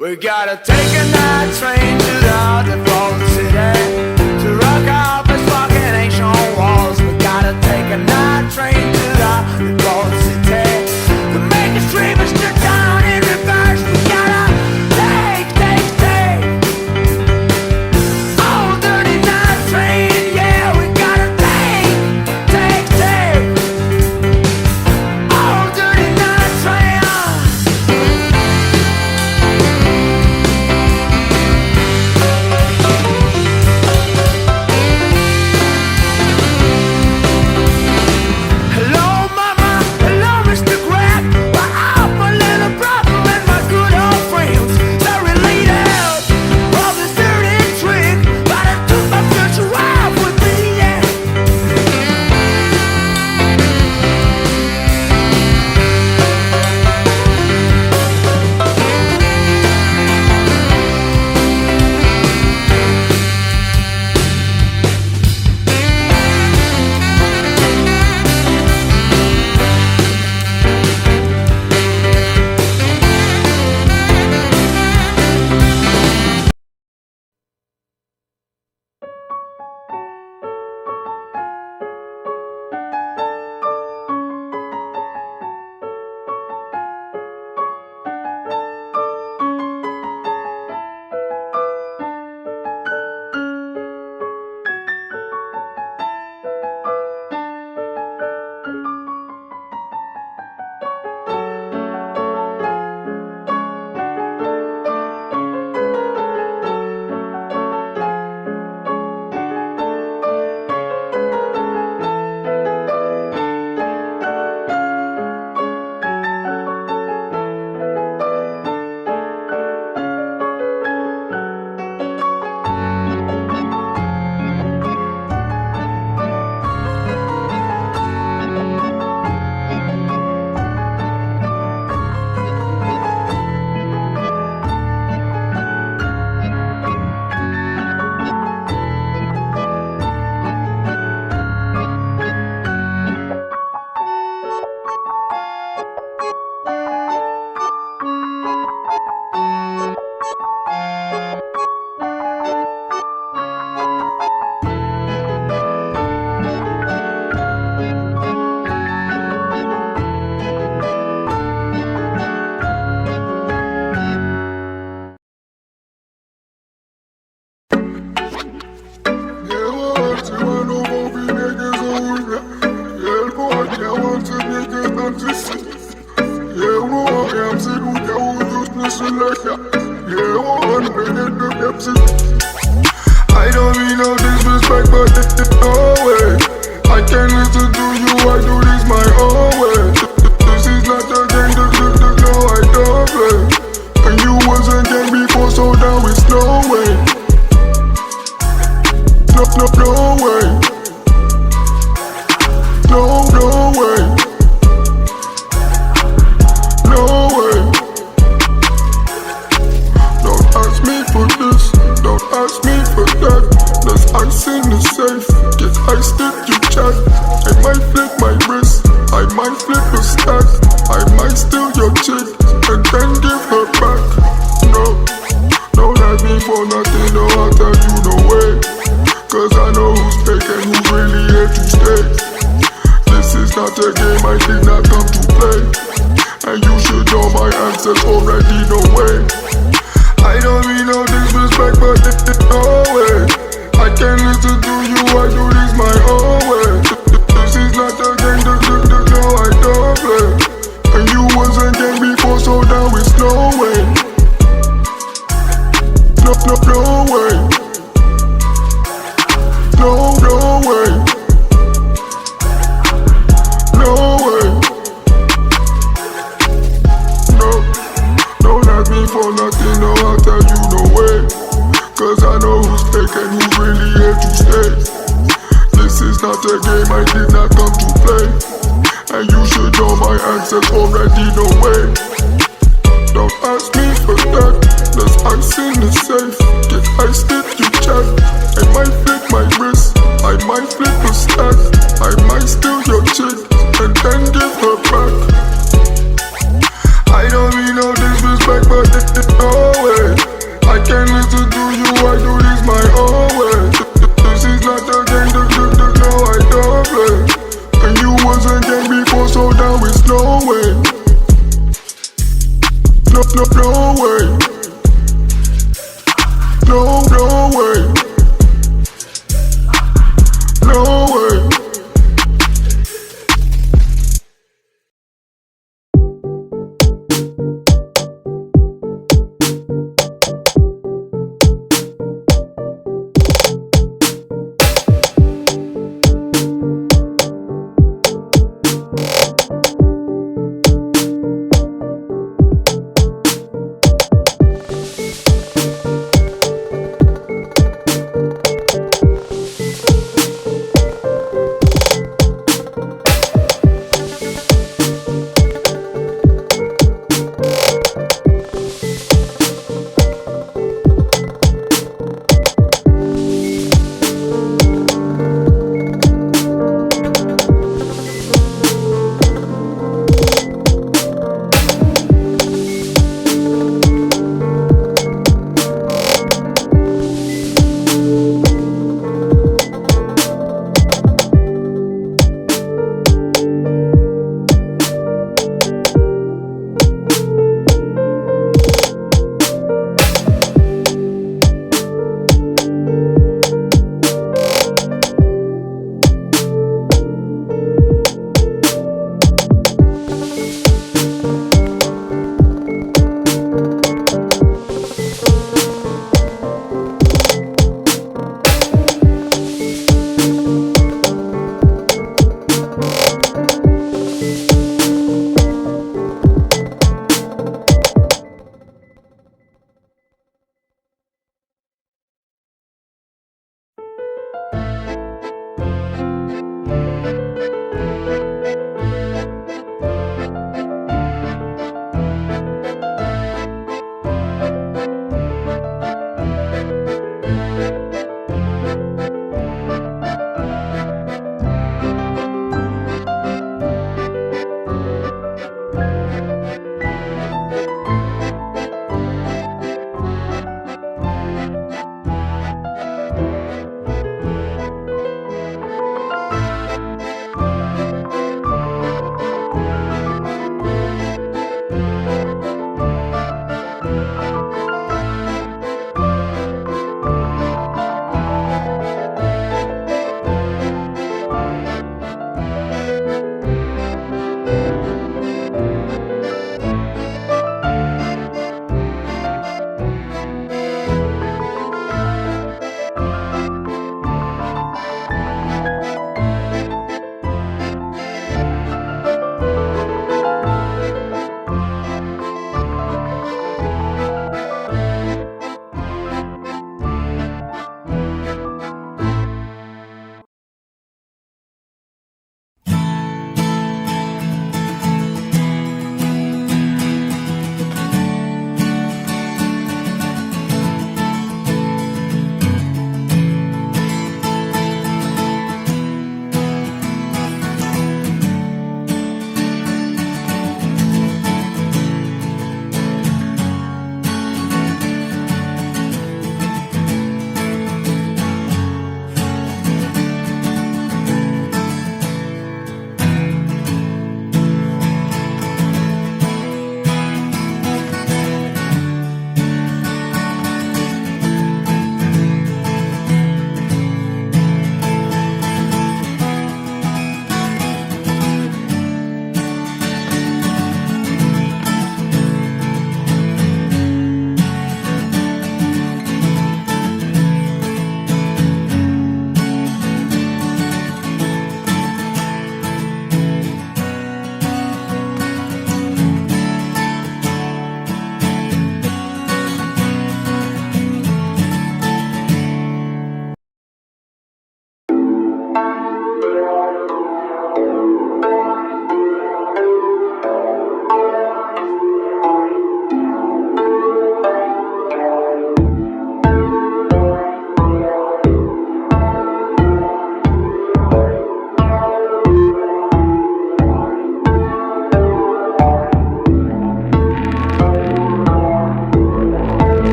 We gotta take a night train to the default city to rock out this fucking ancient walls. We gotta take a night train to the default city to make the streamers turn down in reverse. We gotta take oh, dirty night train, yeah. We gotta take oh, dirty night train. I don't mean no disrespect, but no way. I can't listen to you, I do this my own way. This is not a game, no, I don't play. And you wasn't game before, so now it's no way. No way. No way. No way. Don't ask me for this, don't ask me for that. There's ice in the safe, get ice if you chat. I might flip my wrist, I might flip a stack. I might steal your chick and then give her back. No, don't ask me for nothing, no, I'll tell you no way. Cause I know who's fake and who's really here to stay. This is not a game I did not come to play. And you should know my answers already, no way. I don't mean no disrespect, but no way. I can't listen to you, I do this my own way. This is not a game, no, I don't play. And you wasn't game before, so now it's no way. No way. No way. No way. No, don't ask me for nothing, no, I'll tell you no way. Cause I know who's fake and who's really here to stay. This is not a game I did not come to play. And you should know my answers already, no way. Don't ask me for that, there's ice in the safe. Get ice if you chat. I might flip my wrist, I might flip a stack. I might steal your chick and then give her back. I don't mean no disrespect, but no way.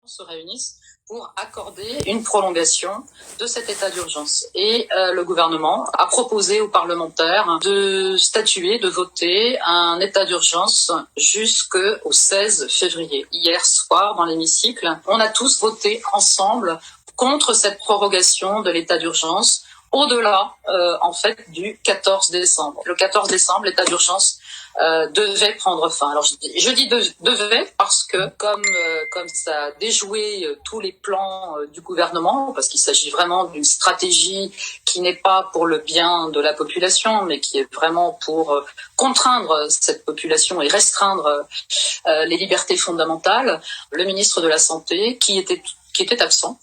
se réunissent pour accorder une prolongation de cet état d'urgence. Et le gouvernement a proposé aux parlementaires de statuer, de voter un état d'urgence jusqu'au 16 février. Hier soir, dans l'hémicycle, on a tous voté ensemble contre cette prorogation de l'état d'urgence au-delà, en fait, du 14 décembre. Le 14 décembre, l'état d'urgence devait prendre fin. Alors je dis devait parce que comme ça a déjoué tous les plans du gouvernement, parce qu'il s'agit vraiment d'une stratégie qui n'est pas pour le bien de la population, mais qui est vraiment pour contraindre cette population et restreindre les libertés fondamentales. Le ministre de la Santé, qui était absent,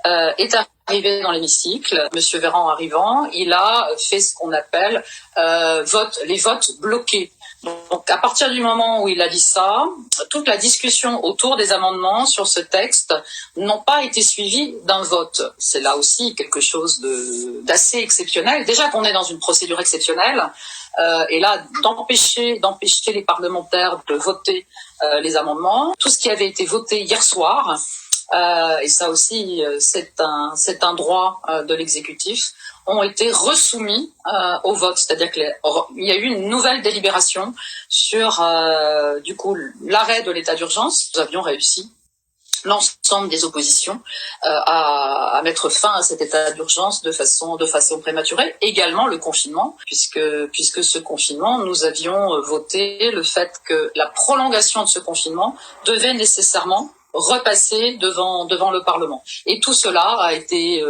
est arrivé dans l'hémicycle. Monsieur Véran arrivant, il a fait ce qu'on appelle les votes bloqués. Donc, à partir du moment où il a dit ça, toute la discussion autour des amendements sur ce texte n'ont pas été suivies d'un vote. C'est là aussi quelque chose d'assez exceptionnel. Déjà qu'on est dans une procédure exceptionnelle, et là, d'empêcher les parlementaires de voter les amendements. Tout ce qui avait été voté hier soir, et ça aussi, c'est un droit de l'exécutif, ont été resoumis au vote. C'est-à-dire qu'il y a eu une nouvelle délibération sur, du coup, l'arrêt de l'état d'urgence. Nous avions réussi, l'ensemble des oppositions, à mettre fin à cet état d'urgence de façon prématurée. Également le confinement, puisque ce confinement, nous avions voté le fait que la prolongation de ce confinement devait nécessairement repasser devant le Parlement. Et tout cela a été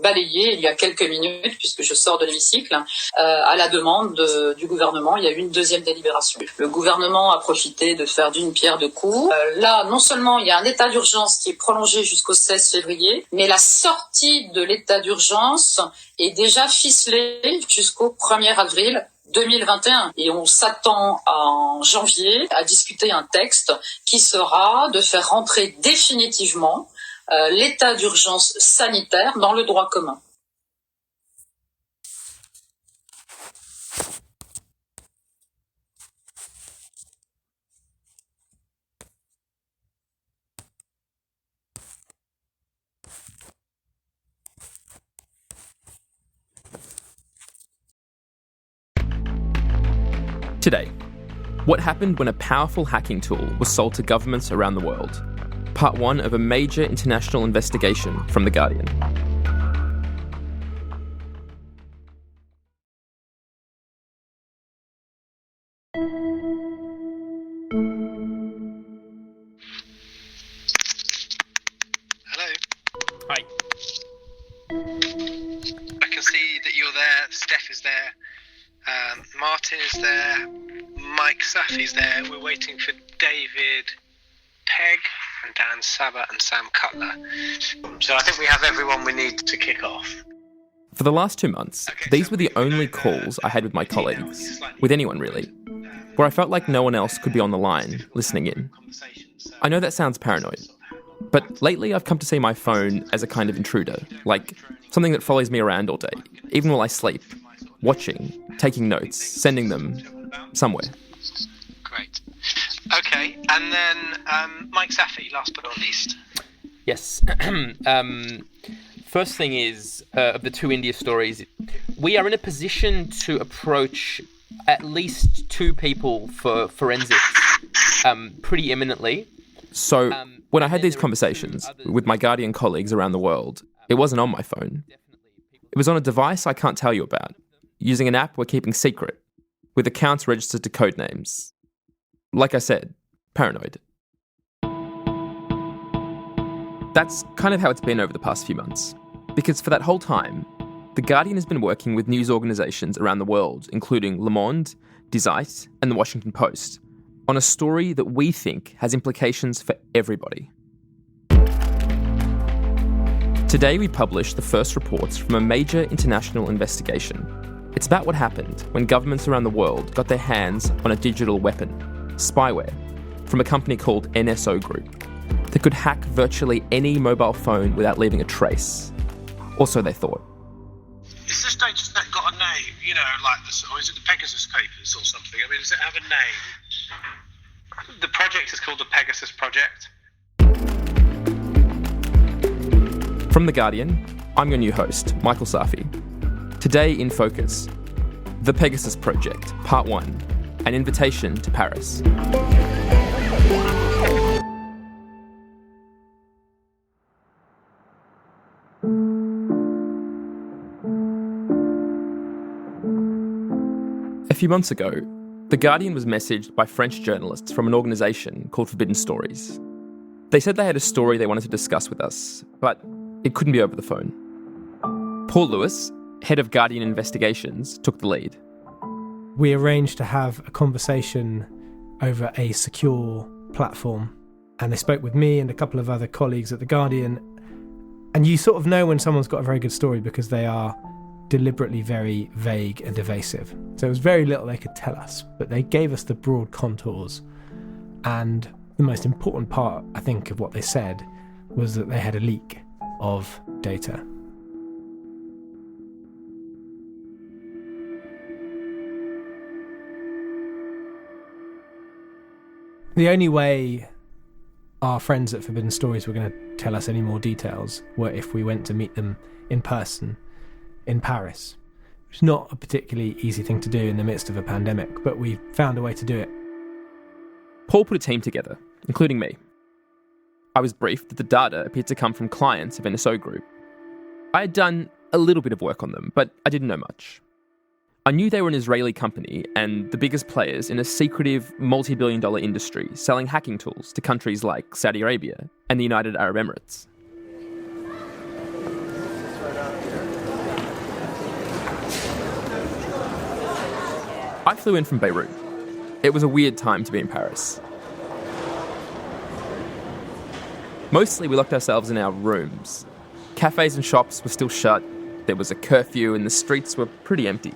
balayé il y a quelques minutes, puisque je sors de l'hémicycle, à la demande du gouvernement. Il y a eu une deuxième délibération. Le gouvernement a profité de faire d'une pierre deux coups. Là, non seulement il y a un état d'urgence qui est prolongé jusqu'au 16 février, mais la sortie de l'état d'urgence est déjà ficelée jusqu'au 1er avril 2021, et on s'attend en janvier à discuter un texte qui sera de faire rentrer définitivement l'état d'urgence sanitaire dans le droit commun. Today, what happened when a powerful hacking tool was sold to governments around the world? Part 1 of a major international investigation from The Guardian. Hello. Hi. I can see that you're there, Steph is there. Martin is there, Mike Safi's there. We're waiting for David Pegg and Dan Sabat and Sam Cutler. So I think we have everyone we need to kick off. For the last 2 months, these were the only calls I had with my colleagues, with anyone really, where I felt like no one else could be on the line, listening in. I know that sounds paranoid, but lately I've come to see my phone as a kind of intruder, like something that follows me around all day, even while I sleep, watching, taking notes, sending them somewhere. Great. Okay, and then Mike Safi, last but not least. Yes. First thing is, of the two India stories, we are in a position to approach at least 2 people for forensics pretty imminently. So, when I had these conversations with my Guardian colleagues around the world, it wasn't on my phone. It was on a device I can't tell you about, using an app we're keeping secret, with accounts registered to code names. Like I said, paranoid. That's kind of how it's been over the past few months. Because for that whole time, The Guardian has been working with news organisations around the world, including Le Monde, Die Zeit, and The Washington Post, on a story that we think has implications for everybody. Today we publish the first reports from a major international investigation. It's about what happened when governments around the world got their hands on a digital weapon, spyware, from a company called NSO Group, that could hack virtually any mobile phone without leaving a trace. Or so they thought. Is this data set got a name? You know, like or is it the Pegasus Papers or something? I mean, does it have a name? The project is called the Pegasus Project. From The Guardian, I'm your new host, Michael Safi. Today in Focus, The Pegasus Project, Part 1, An Invitation to Paris. A few months ago, The Guardian was messaged by French journalists from an organisation called Forbidden Stories. They said they had a story they wanted to discuss with us, but it couldn't be over the phone. Paul Lewis, head of Guardian Investigations, took the lead. We arranged to have a conversation over a secure platform, and they spoke with me and a couple of other colleagues at The Guardian. And you sort of know when someone's got a very good story because they are deliberately very vague and evasive. So there was very little they could tell us, but they gave us the broad contours. And the most important part, I think, of what they said was that they had a leak of data. The only way our friends at Forbidden Stories were going to tell us any more details were if we went to meet them in person in Paris. It's not a particularly easy thing to do in the midst of a pandemic, but we found a way to do it. Paul put a team together, including me. I was briefed that the data appeared to come from clients of NSO Group. I had done a little bit of work on them, but I didn't know much. I knew they were an Israeli company and the biggest players in a secretive multi-billion-dollar industry selling hacking tools to countries like Saudi Arabia and the United Arab Emirates. I flew in from Beirut. It was a weird time to be in Paris. Mostly we locked ourselves in our rooms. Cafes and shops were still shut, there was a curfew and the streets were pretty empty.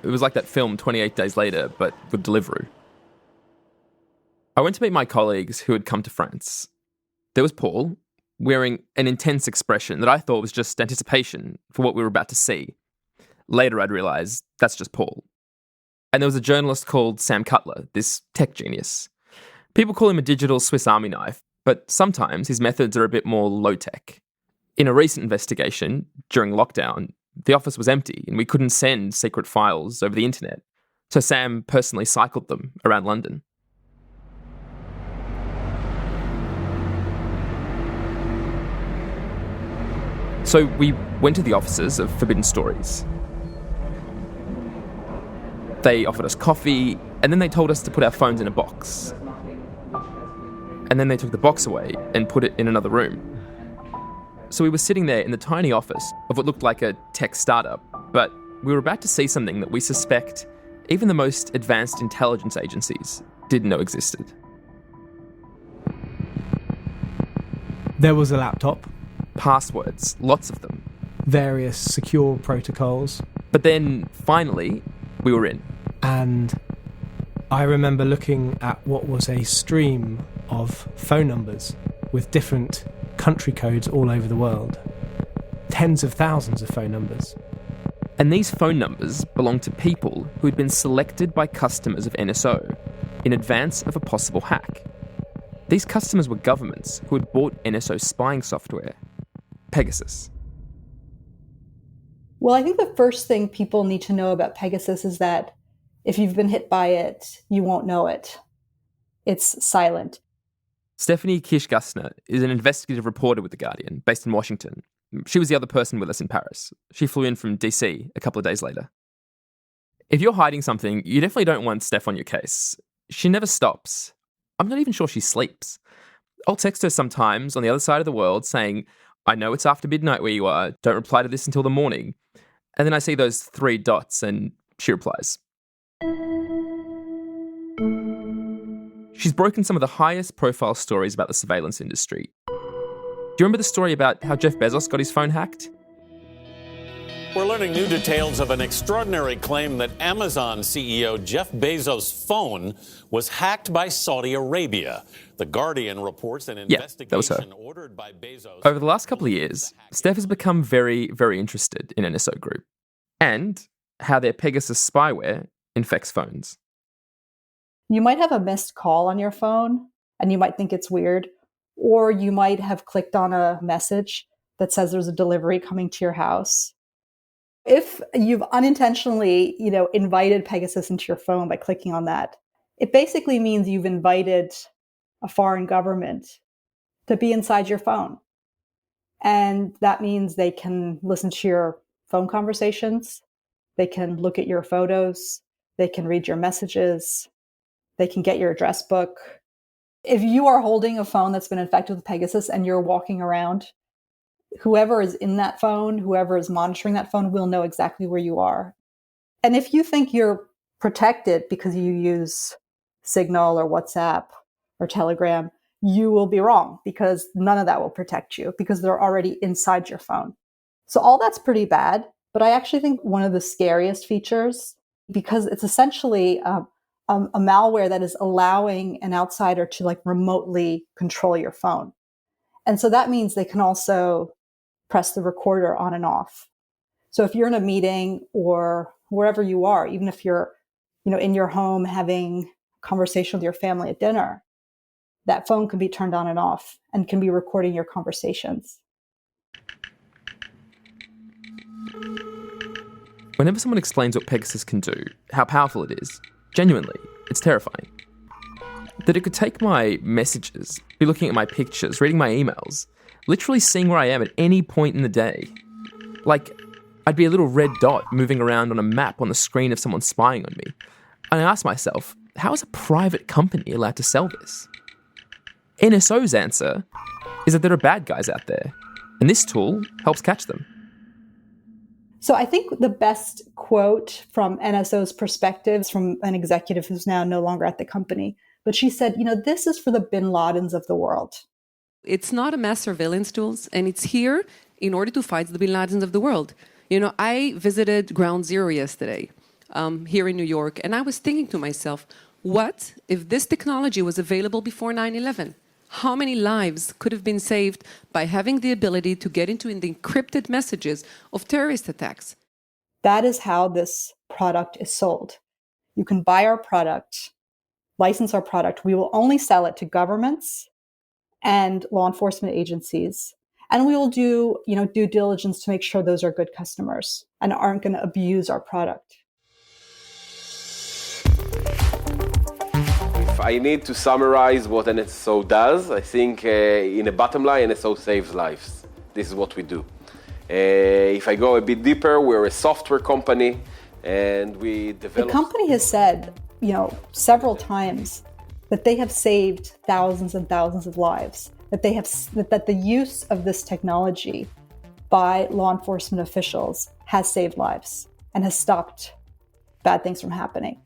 It was like that film 28 Days Later, but with Deliveroo. I went to meet my colleagues who had come to France. There was Paul, wearing an intense expression that I thought was just anticipation for what we were about to see. Later I'd realise that's just Paul. And there was a journalist called Sam Cutler, this tech genius. People call him a digital Swiss Army knife, but sometimes his methods are a bit more low-tech. In a recent investigation, during lockdown, the office was empty and we couldn't send secret files over the internet, so Sam personally cycled them around London. So we went to the offices of Forbidden Stories. They offered us coffee, and then they told us to put our phones in a box. And then they took the box away and put it in another room. So we were sitting there in the tiny office of what looked like a tech startup, but we were about to see something that we suspect even the most advanced intelligence agencies didn't know existed. There was a laptop. Passwords, lots of them. Various secure protocols. But then, finally, we were in. And I remember looking at what was a stream of phone numbers with different country codes all over the world. Tens of thousands of phone numbers. And these phone numbers belonged to people who had been selected by customers of NSO in advance of a possible hack. These customers were governments who had bought NSO spying software, Pegasus. Well, I think the first thing people need to know about Pegasus is that if you've been hit by it, you won't know it. It's silent. Stephanie Kirsch-Gassner is an investigative reporter with The Guardian, based in Washington. She was the other person with us in Paris. She flew in from DC a couple of days later. If you're hiding something, you definitely don't want Steph on your case. She never stops. I'm not even sure she sleeps. I'll text her sometimes on the other side of the world saying, I know it's after midnight where you are, don't reply to this until the morning. And then I see those 3 dots and she replies. She's broken some of the highest profile stories about the surveillance industry. Do you remember the story about how Jeff Bezos got his phone hacked? We're learning new details of an extraordinary claim that Amazon CEO Jeff Bezos' phone was hacked by Saudi Arabia. The Guardian reports an investigation ordered by Bezos. Over the last couple of years, Steph has become very, very interested in NSO Group and how their Pegasus spyware infects phones. You might have a missed call on your phone and you might think it's weird, or you might have clicked on a message that says there's a delivery coming to your house. If you've unintentionally, invited Pegasus into your phone by clicking on that, it basically means you've invited a foreign government to be inside your phone. And that means they can listen to your phone conversations. They can look at your photos. They can read your messages. They can get your address book. If you are holding a phone that's been infected with Pegasus and you're walking around, whoever is in that phone, whoever is monitoring that phone will know exactly where you are. And if you think you're protected because you use Signal or WhatsApp or Telegram, you will be wrong, because none of that will protect you because they're already inside your phone. So all that's pretty bad. But I actually think one of the scariest features, because it's essentially a malware that is allowing an outsider to remotely control your phone. And so that means they can also press the recorder on and off. So if you're in a meeting or wherever you are, even if you're, in your home having a conversation with your family at dinner, that phone can be turned on and off and can be recording your conversations. Whenever someone explains what Pegasus can do, how powerful it is, genuinely, it's terrifying. That it could take my messages, be looking at my pictures, reading my emails, literally seeing where I am at any point in the day. I'd be a little red dot moving around on a map on the screen of someone spying on me. And I ask myself, how is a private company allowed to sell this? NSO's answer is that there are bad guys out there, and this tool helps catch them. So I think the best quote from NSO's perspective is from an executive who's now no longer at the company. But she said, this is for the bin Ladens of the world. It's not a mass surveillance tool, and it's here in order to fight the bin Ladens of the world. I visited Ground Zero yesterday here in New York, and I was thinking to myself, what if this technology was available before 9/11? How many lives could have been saved by having the ability to get into the encrypted messages of terrorist attacks? That is how this product is sold. You can buy our product, license our product. We will only sell it to governments and law enforcement agencies. And we will do, due diligence to make sure those are good customers and aren't going to abuse our product. I need to summarize what NSO does. I think in a bottom line, NSO saves lives. This is what we do. If I go a bit deeper, we're a software company and we develop... The company has said, several times that they have saved thousands and thousands of lives, that the use of this technology by law enforcement officials has saved lives and has stopped bad things from happening.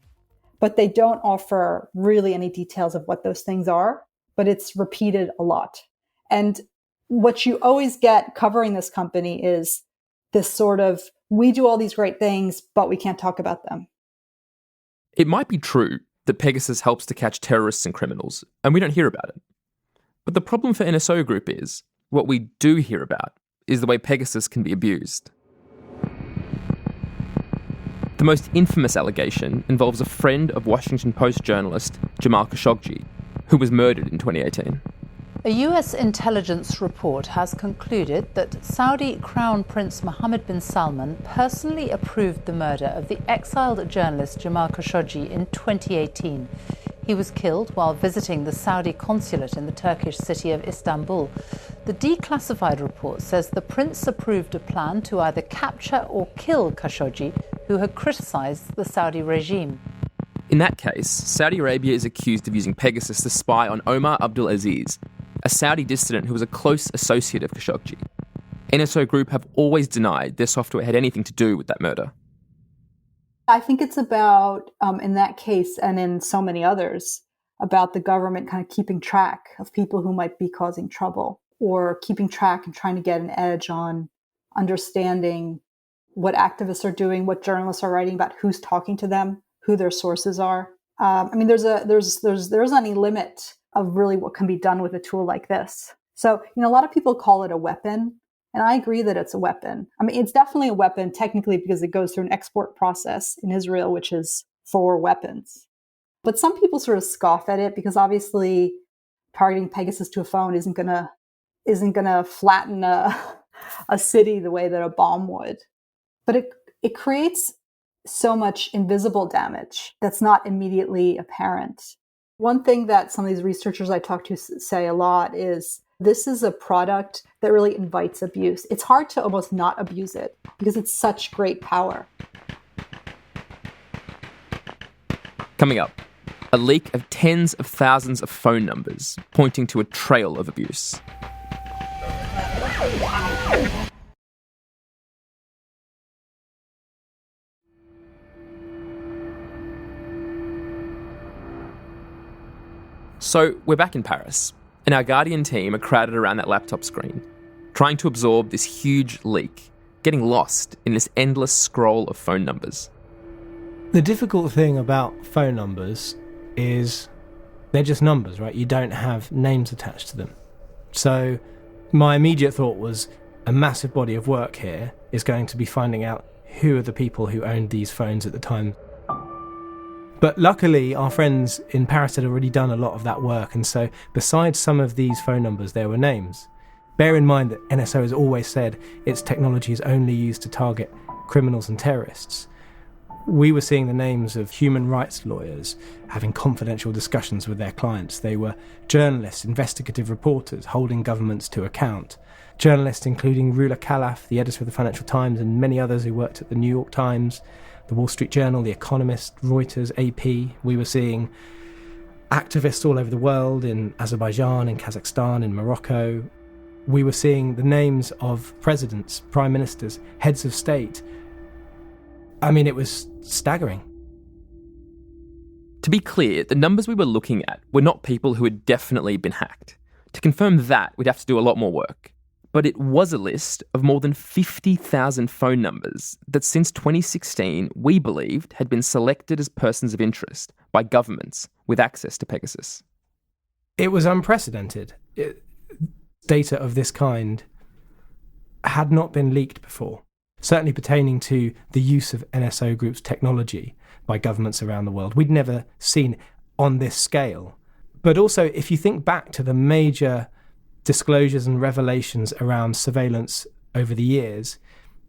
But they don't offer really any details of what those things are, but it's repeated a lot. And what you always get covering this company is this sort of, we do all these great things, but we can't talk about them. It might be true that Pegasus helps to catch terrorists and criminals, and we don't hear about it. But the problem for NSO Group is, what we do hear about is the way Pegasus can be abused. The most infamous allegation involves a friend of Washington Post journalist Jamal Khashoggi, who was murdered in 2018. A US intelligence report has concluded that Saudi Crown Prince Mohammed bin Salman personally approved the murder of the exiled journalist Jamal Khashoggi in 2018. He was killed while visiting the Saudi consulate in the Turkish city of Istanbul. The declassified report says the prince approved a plan to either capture or kill Khashoggi, who had criticized the Saudi regime. In that case, Saudi Arabia is accused of using Pegasus to spy on Omar Abdul Aziz, a Saudi dissident who was a close associate of Khashoggi. NSO Group have always denied their software had anything to do with that murder. I think it's about, in that case and in so many others, about the government kind of keeping track of people who might be causing trouble, or keeping track and trying to get an edge on understanding what activists are doing, what journalists are writing about, who's talking to them, who their sources are. There isn't any limit of really what can be done with a tool like this. So, a lot of people call it a weapon. And I agree that it's a weapon. It's definitely a weapon technically because it goes through an export process in Israel, which is for weapons. But some people sort of scoff at it because obviously targeting Pegasus to a phone isn't gonna flatten a a city the way that a bomb would. But it creates so much invisible damage that's not immediately apparent. One thing that some of these researchers I talk to say a lot is this is a product that really invites abuse. It's hard to almost not abuse it because it's such great power. Coming up, a leak of tens of thousands of phone numbers pointing to a trail of abuse. So we're back in Paris, and our Guardian team are crowded around that laptop screen, trying to absorb this huge leak, getting lost in this endless scroll of phone numbers. The difficult thing about phone numbers is they're just numbers, right? You don't have names attached to them. So my immediate thought was a massive body of work here is going to be finding out who are the people who owned these phones at the time. But luckily, our friends in Paris had already done a lot of that work, and so besides some of these phone numbers, there were names. Bear in mind that NSO has always said its technology is only used to target criminals and terrorists. We were seeing the names of human rights lawyers having confidential discussions with their clients. They were journalists, investigative reporters, holding governments to account. Journalists including Rula Khalaf, the editor of the Financial Times, and many others who worked at the New York Times, the Wall Street Journal, The Economist, Reuters, AP. We were seeing activists all over the world in Azerbaijan, in Kazakhstan, in Morocco. We were seeing the names of presidents, prime ministers, heads of state. I mean, it was staggering. To be clear, the numbers we were looking at were not people who had definitely been hacked. To confirm that, we'd have to do a lot more work. But it was a list of more than 50,000 phone numbers that since 2016 we believed had been selected as persons of interest by governments with access to Pegasus. It was unprecedented. Data of this kind had not been leaked before, certainly pertaining to the use of NSO Group's technology by governments around the world. We'd never seen on this scale. But also, if you think back to the major disclosures and revelations around surveillance over the years,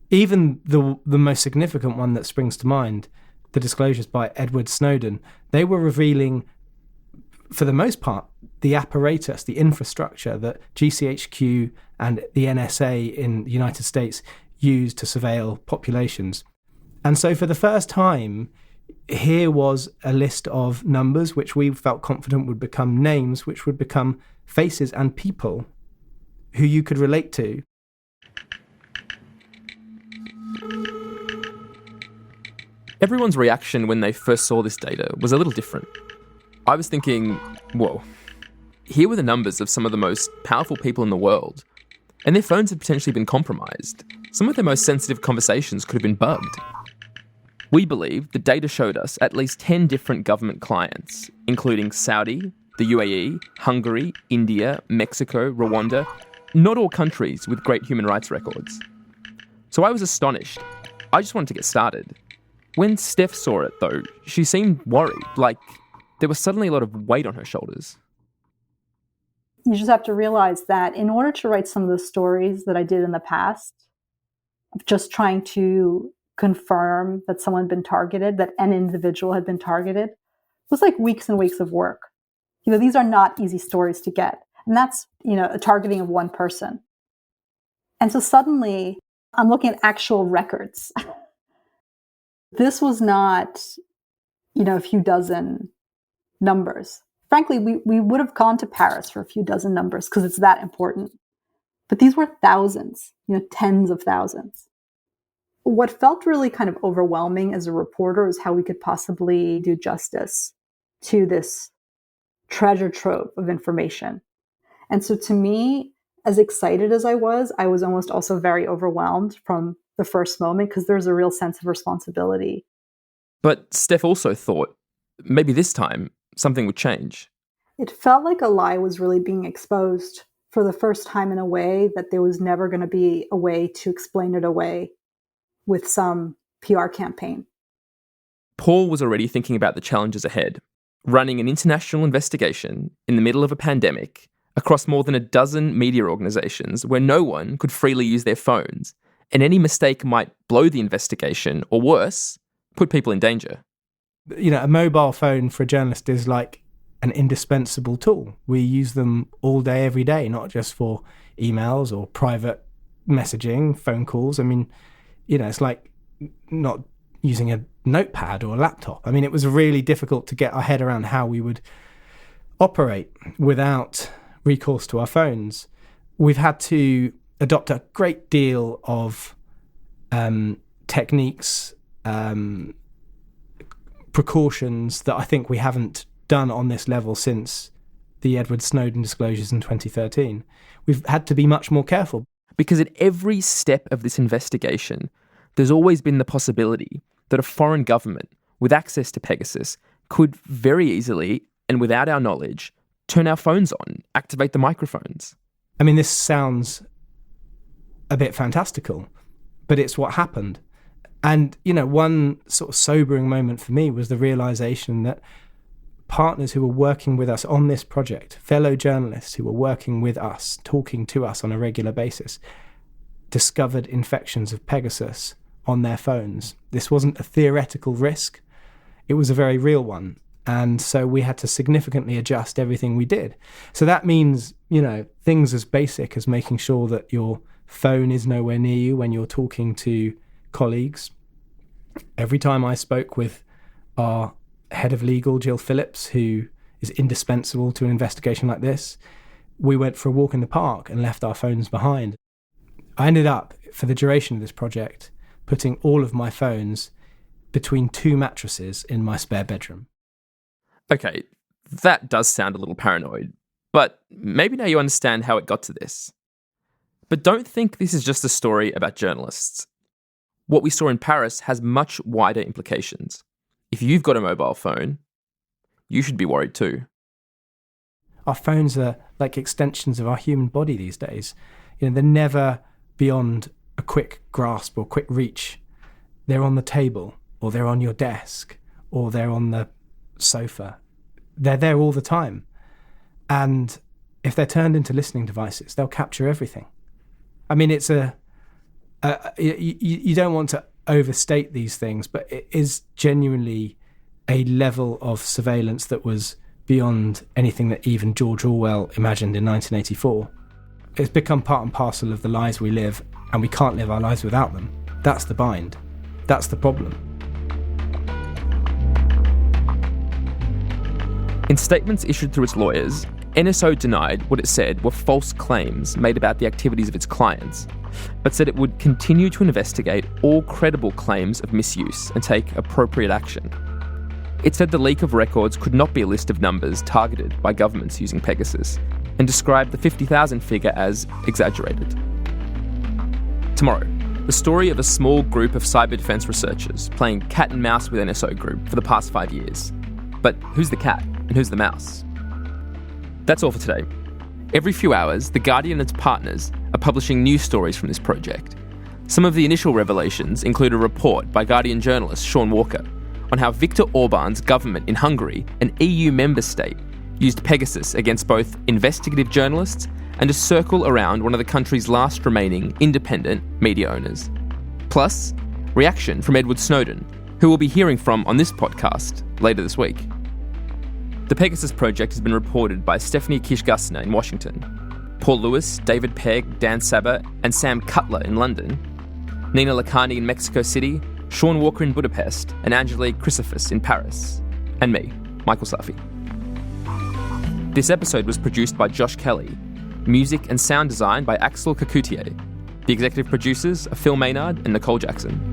even the most significant one that springs to mind, the disclosures by Edward Snowden, they were revealing, for the most part, the apparatus, the infrastructure that GCHQ and the NSA in the United States used to surveil populations. And so for the first time, here was a list of numbers which we felt confident would become names, which would become faces and people who you could relate to. Everyone's reaction when they first saw this data was a little different. I was thinking, whoa, here were the numbers of some of the most powerful people in the world, and their phones had potentially been compromised. Some of their most sensitive conversations could have been bugged. We believe the data showed us at least 10 different government clients, including Saudi, the UAE, Hungary, India, Mexico, Rwanda, not all countries with great human rights records. So I was astonished. I just wanted to get started. When Steph saw it, though, she seemed worried, like there was suddenly a lot of weight on her shoulders. You just have to realize that in order to write some of the stories that I did in the past, of just trying to confirm that someone had been targeted, that an individual had been targeted, it was like weeks and weeks of work. These are not easy stories to get. And that's, a targeting of one person. And so suddenly I'm looking at actual records. This was not, a few dozen numbers. Frankly, we would have gone to Paris for a few dozen numbers because it's that important. But these were thousands, tens of thousands. What felt really kind of overwhelming as a reporter is how we could possibly do justice to this treasure trove of information. And so to me, as excited as I was almost also very overwhelmed from the first moment because there's a real sense of responsibility. But Steph also thought maybe this time something would change. It felt like a lie was really being exposed for the first time in a way that there was never going to be a way to explain it away with some PR campaign. Paul was already thinking about the challenges ahead, running an international investigation in the middle of a pandemic across more than a dozen media organisations where no one could freely use their phones, and any mistake might blow the investigation, or worse, put people in danger. You know, a mobile phone for a journalist is like an indispensable tool. We use them all day, every day, not just for emails or private messaging, phone calls. I mean, you know, it's like not using a notepad or a laptop. I mean, it was really difficult to get our head around how we would operate without recourse to our phones. We've had to adopt a great deal of techniques, precautions that I think we haven't done on this level since the Edward Snowden disclosures in 2013. We've had to be much more careful. Because at every step of this investigation, there's always been the possibility that a foreign government with access to Pegasus could very easily, and without our knowledge, turn our phones on, activate the microphones. I mean, this sounds a bit fantastical, but it's what happened. And, you know, one sort of sobering moment for me was the realization that partners who were working with us on this project, fellow journalists who were working with us, talking to us on a regular basis, discovered infections of Pegasus on their phones. This wasn't a theoretical risk. It was a very real one. And so we had to significantly adjust everything we did. So that means, you know, things as basic as making sure that your phone is nowhere near you when you're talking to colleagues. Every time I spoke with our head of legal, Jill Phillips, who is indispensable to an investigation like this, we went for a walk in the park and left our phones behind. I ended up, for the duration of this project, putting all of my phones between two mattresses in my spare bedroom. Okay, that does sound a little paranoid, but maybe now you understand how it got to this. But don't think this is just a story about journalists. What we saw in Paris has much wider implications. If you've got a mobile phone, you should be worried too. Our phones are like extensions of our human body these days. You know, they're never beyond a quick grasp or quick reach. They're on the table, or they're on your desk, or they're on the sofa. They're there all the time. And if they're turned into listening devices, they'll capture everything. I mean, it's you don't want to overstate these things, but it is genuinely a level of surveillance that was beyond anything that even George Orwell imagined in 1984. It's become part and parcel of the lives we live, and we can't live our lives without them. That's the bind. That's the problem. In statements issued through its lawyers, NSO denied what it said were false claims made about the activities of its clients, but said it would continue to investigate all credible claims of misuse and take appropriate action. It said the leak of records could not be a list of numbers targeted by governments using Pegasus, and described the 50,000 figure as exaggerated. Tomorrow, the story of a small group of cyber defence researchers playing cat and mouse with NSO Group for the past 5 years. But who's the cat and who's the mouse? That's all for today. Every few hours, The Guardian and its partners are publishing news stories from this project. Some of the initial revelations include a report by Guardian journalist Sean Walker on how Viktor Orban's government in Hungary, an EU member state, used Pegasus against both investigative journalists and a circle around one of the country's last remaining independent media owners. Plus, reaction from Edward Snowden, who we'll be hearing from on this podcast later this week. The Pegasus project has been reported by Stephanie Kish-Gussner in Washington, Paul Lewis, David Pegg, Dan Sabat, and Sam Cutler in London, Nina Lacani in Mexico City, Sean Walker in Budapest, and Angelique Chrysophus in Paris, and me, Michael Safi. This episode was produced by Josh Kelly, music and sound design by Axel Kakoutié. The executive producers are Phil Maynard and Nicole Jackson.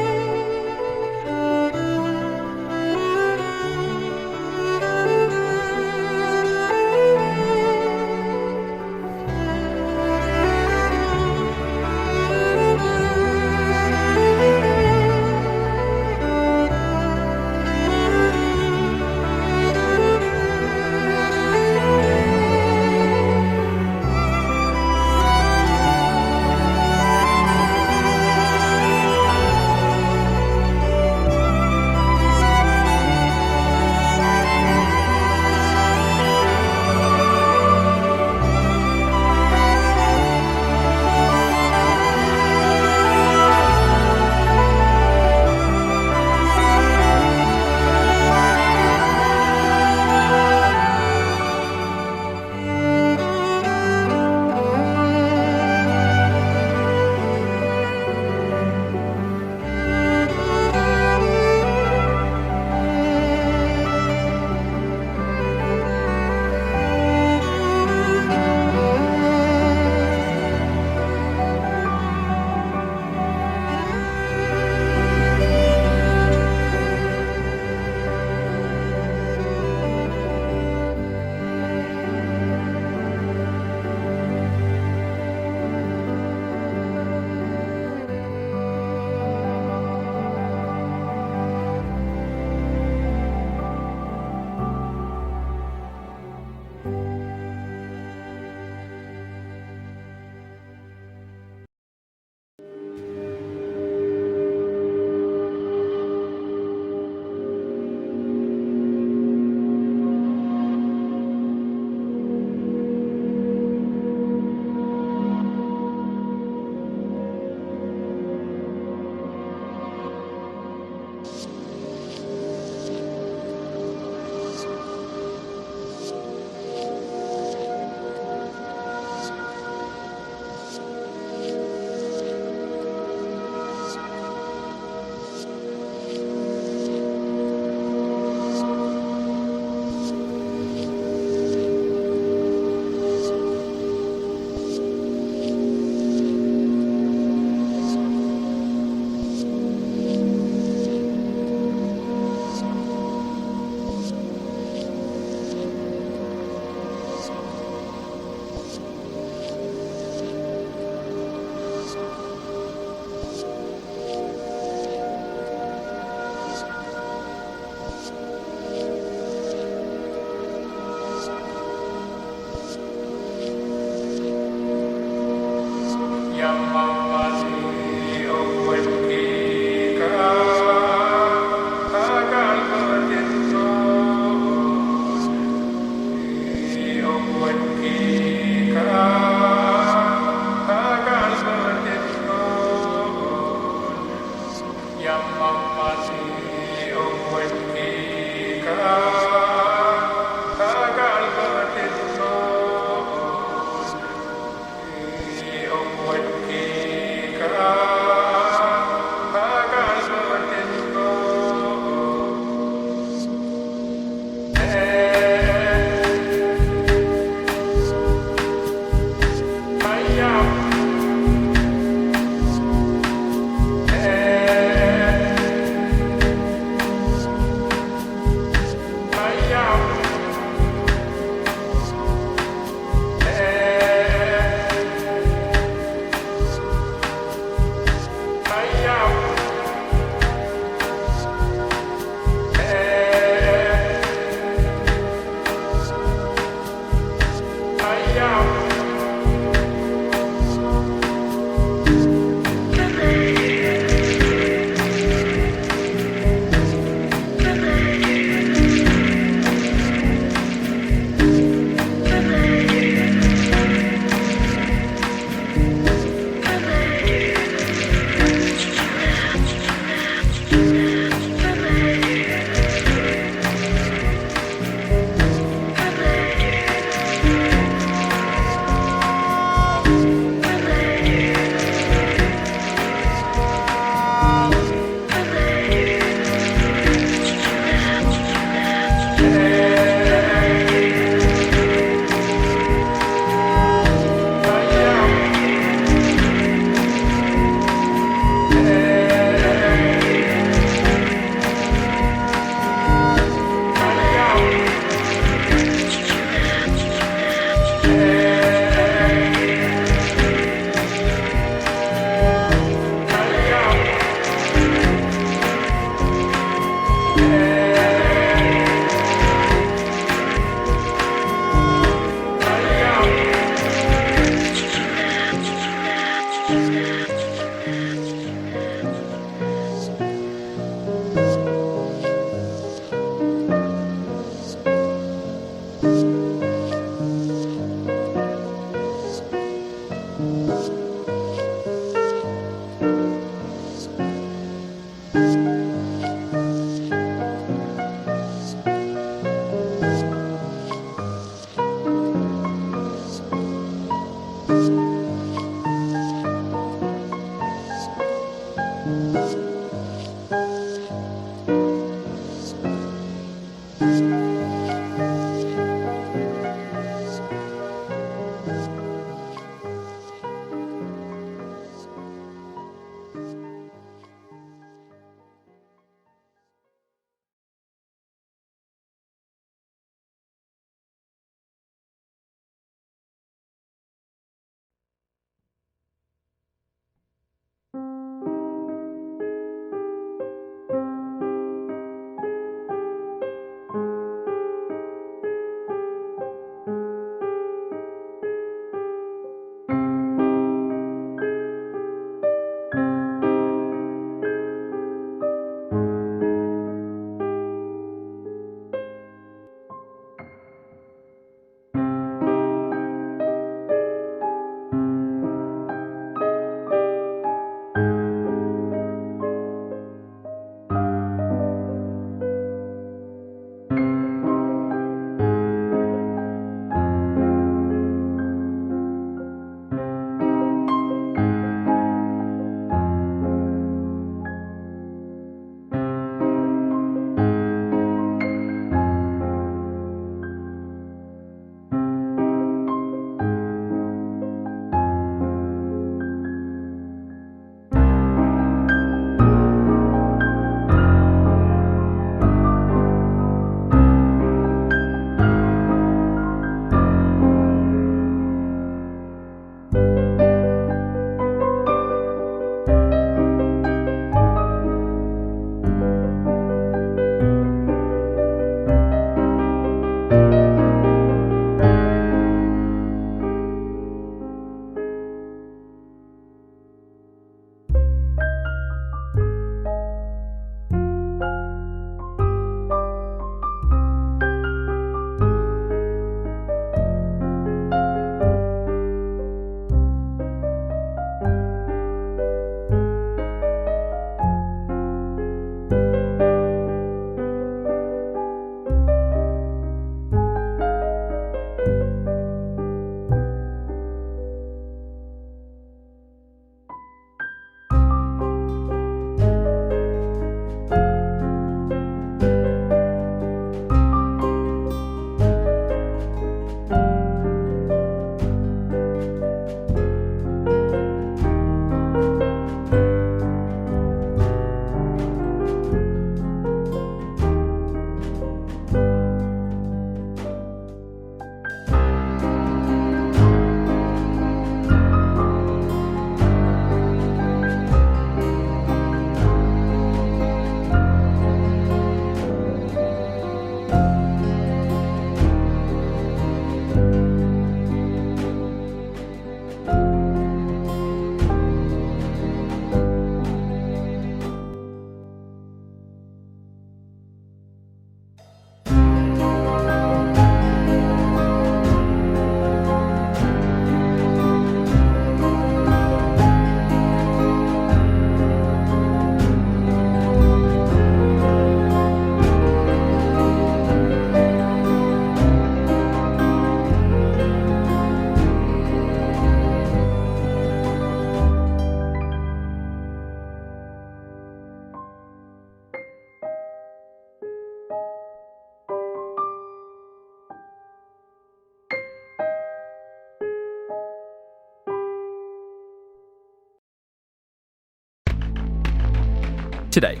Today,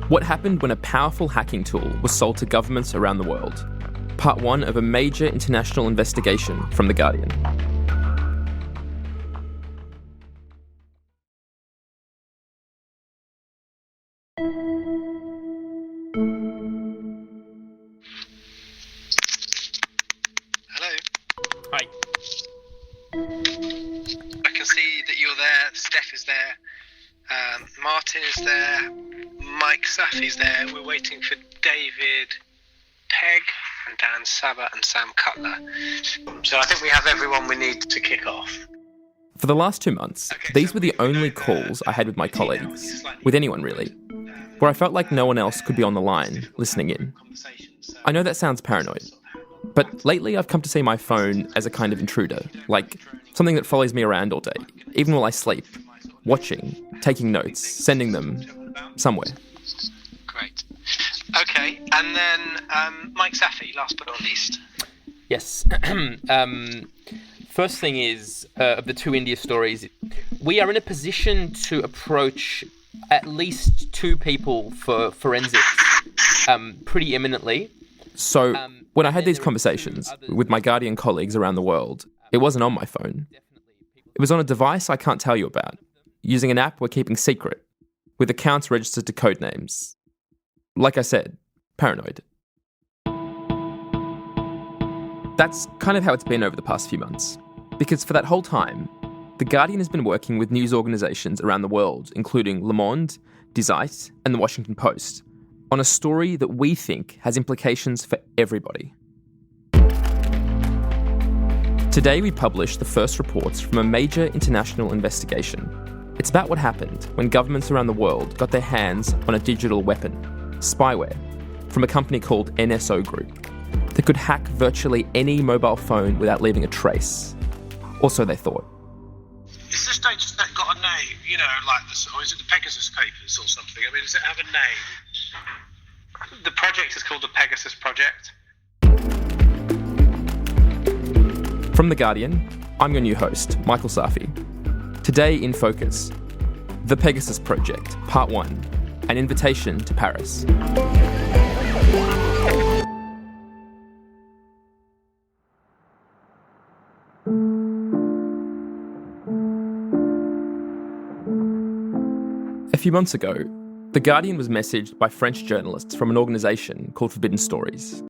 what happened when a powerful hacking tool was sold to governments around the world? Part 1 of a major international investigation from The Guardian. Hello? Hi. I can see that you're there, Steph Steph is there. Martin is there. Mike Safi's there. We're waiting for David Pegg and Dan Sabat and Sam Cutler. So I think we have everyone we need to kick off. For the last 2 months, these were the only calls I had with my colleagues, with anyone really, where I felt like no one else could be on the line, listening in. I know that sounds paranoid, but lately I've come to see my phone as a kind of intruder, like something that follows me around all day, even while I sleep, watching, taking notes, sending them somewhere. Great. Okay, and then Mike Safi, last but not least. Yes. First thing is, of the two India stories, we are in a position to approach at least 2 people for forensics pretty imminently. So when I had these conversations with my Guardian colleagues around the world, it wasn't on my phone. It was on a device I can't tell you about, using an app we're keeping secret, with accounts registered to code names. Like I said, paranoid. That's kind of how it's been over the past few months. Because for that whole time, The Guardian has been working with news organisations around the world, including Le Monde, Die Zeit, and The Washington Post, on a story that we think has implications for everybody. Today we publish the first reports from a major international investigation. It's about what happened when governments around the world got their hands on a digital weapon, spyware, from a company called NSO Group, that could hack virtually any mobile phone without leaving a trace. Or so they thought. Is this data set got a name? You know, like this, or is it the Pegasus Papers or something? I mean, does it have a name? The project is called the Pegasus Project. From The Guardian, I'm your new host, Michael Safi. Today in Focus, The Pegasus Project, Part 1, An Invitation to Paris. A few months ago, The Guardian was messaged by French journalists from an organisation called Forbidden Stories.